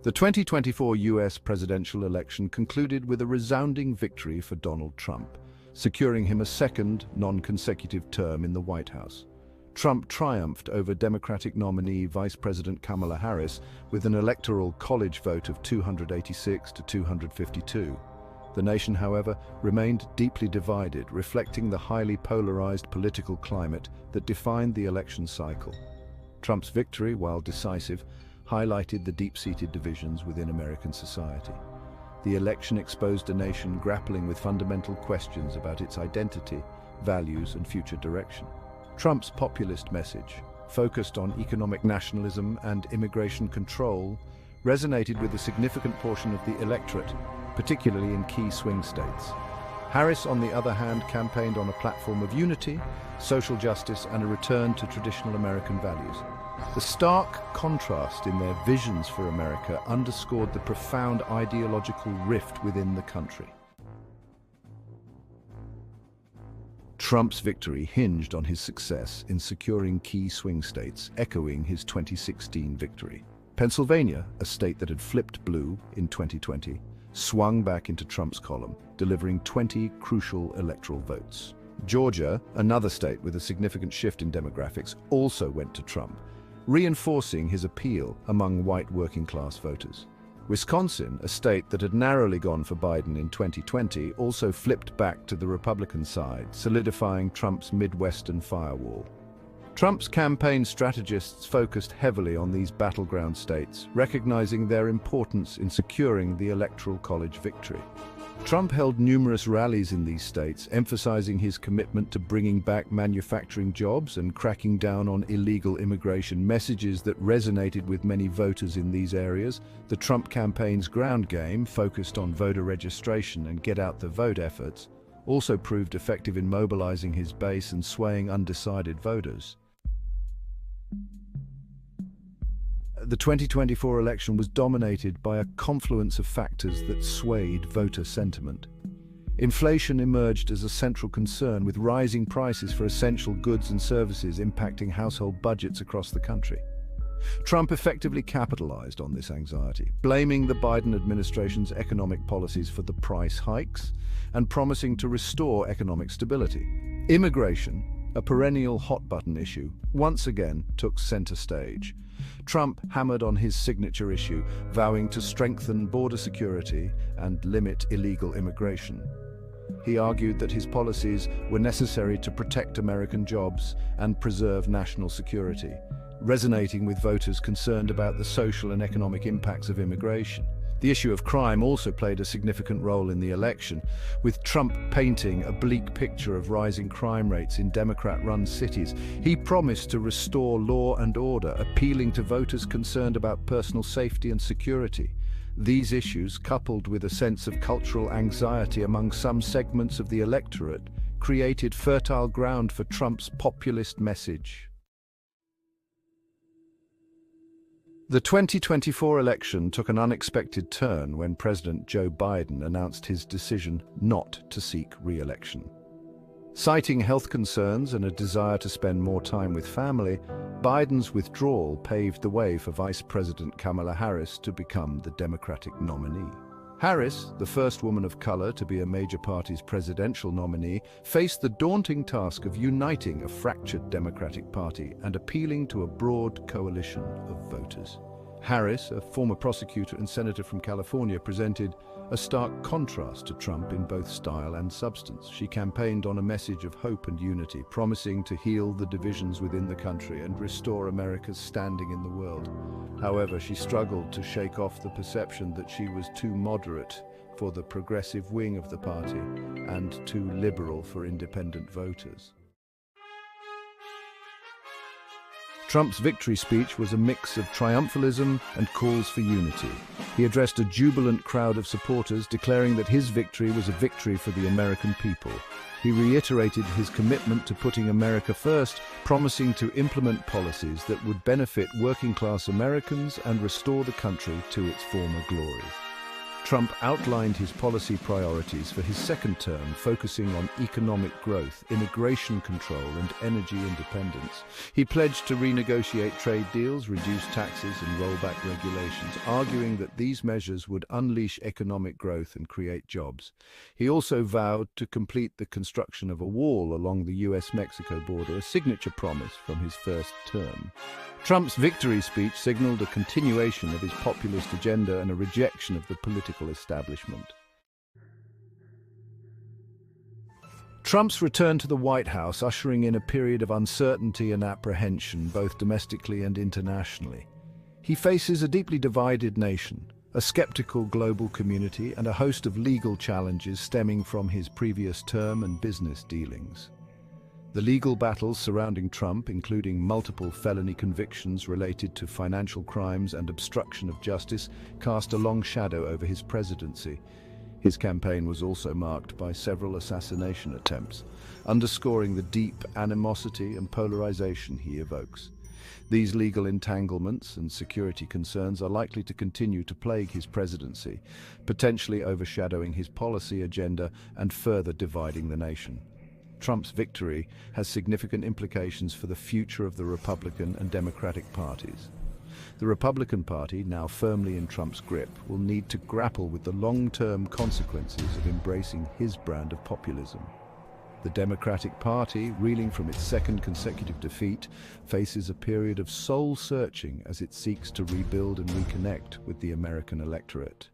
The 2024 US presidential election concluded with a resounding victory for Donald Trump, securing him a second, non-consecutive term in the White House. Trump triumphed over Democratic nominee Vice President Kamala Harris with an electoral college vote of 286 to 252. The nation, however, remained deeply divided, reflecting the highly polarized political climate that defined the election cycle. Trump's victory, while decisive, highlighted the deep-seated divisions within American society. The election exposed a nation grappling with fundamental questions about its identity, values, and future direction. Trump's populist message, focused on economic nationalism and immigration control, resonated with a significant portion of the electorate, particularly in key swing states. Harris, on the other hand, campaigned on a platform of unity, social justice, and a return to traditional American values. The stark contrast in their visions for America underscored the profound ideological rift within the country. Trump's victory hinged on his success in securing key swing states, echoing his 2016 victory. Pennsylvania, a state that had flipped blue in 2020, swung back into Trump's column, delivering 20 crucial electoral votes. Georgia, another state with a significant shift in demographics, also went to Trump, reinforcing his appeal among white working-class voters. Wisconsin, a state that had narrowly gone for Biden in 2020, also flipped back to the Republican side, solidifying Trump's Midwestern firewall. Trump's campaign strategists focused heavily on these battleground states, recognizing their importance in securing the Electoral College victory. Trump held numerous rallies in these states, emphasizing his commitment to bringing back manufacturing jobs and cracking down on illegal immigration, messages that resonated with many voters in these areas. The Trump campaign's ground game, focused on voter registration and get-out-the-vote efforts, also proved effective in mobilizing his base and swaying undecided voters. The 2024 election was dominated by a confluence of factors that swayed voter sentiment. Inflation emerged as a central concern, with rising prices for essential goods and services impacting household budgets across the country. Trump effectively capitalized on this anxiety, blaming the Biden administration's economic policies for the price hikes and promising to restore economic stability. Immigration, a perennial hot-button issue, once again took center stage. Trump hammered on his signature issue, vowing to strengthen border security and limit illegal immigration. He argued that his policies were necessary to protect American jobs and preserve national security, resonating with voters concerned about the social and economic impacts of immigration. The issue of crime also played a significant role in the election, with Trump painting a bleak picture of rising crime rates in Democrat-run cities. He promised to restore law and order, appealing to voters concerned about personal safety and security. These issues, coupled with a sense of cultural anxiety among some segments of the electorate, created fertile ground for Trump's populist message. The 2024 election took an unexpected turn when President Joe Biden announced his decision not to seek re-election. Citing health concerns and a desire to spend more time with family, Biden's withdrawal paved the way for Vice President Kamala Harris to become the Democratic nominee. Harris, the first woman of color to be a major party's presidential nominee, faced the daunting task of uniting a fractured Democratic Party and appealing to a broad coalition of voters. Harris, a former prosecutor and senator from California, presented a stark contrast to Trump in both style and substance. She campaigned on a message of hope and unity, promising to heal the divisions within the country and restore America's standing in the world. However, she struggled to shake off the perception that she was too moderate for the progressive wing of the party and too liberal for independent voters. Trump's victory speech was a mix of triumphalism and calls for unity. He addressed a jubilant crowd of supporters, declaring that his victory was a victory for the American people. He reiterated his commitment to putting America first, promising to implement policies that would benefit working-class Americans and restore the country to its former glory. Trump outlined his policy priorities for his second term, focusing on economic growth, immigration control, and energy independence. He pledged to renegotiate trade deals, reduce taxes, and roll back regulations, arguing that these measures would unleash economic growth and create jobs. He also vowed to complete the construction of a wall along the US-Mexico border, a signature promise from his first term. Trump's victory speech signaled a continuation of his populist agenda and a rejection of the political establishment. Trump's return to the White House ushering in a period of uncertainty and apprehension, both domestically and internationally. He faces a deeply divided nation, a skeptical global community, and a host of legal challenges stemming from his previous term and business dealings. The legal battles surrounding Trump, including multiple felony convictions related to financial crimes and obstruction of justice, cast a long shadow over his presidency. His campaign was also marked by several assassination attempts, underscoring the deep animosity and polarization he evokes. These legal entanglements and security concerns are likely to continue to plague his presidency, potentially overshadowing his policy agenda and further dividing the nation. Trump's victory has significant implications for the future of the Republican and Democratic parties. The Republican Party, now firmly in Trump's grip, will need to grapple with the long-term consequences of embracing his brand of populism. The Democratic Party, reeling from its second consecutive defeat, faces a period of soul-searching as it seeks to rebuild and reconnect with the American electorate.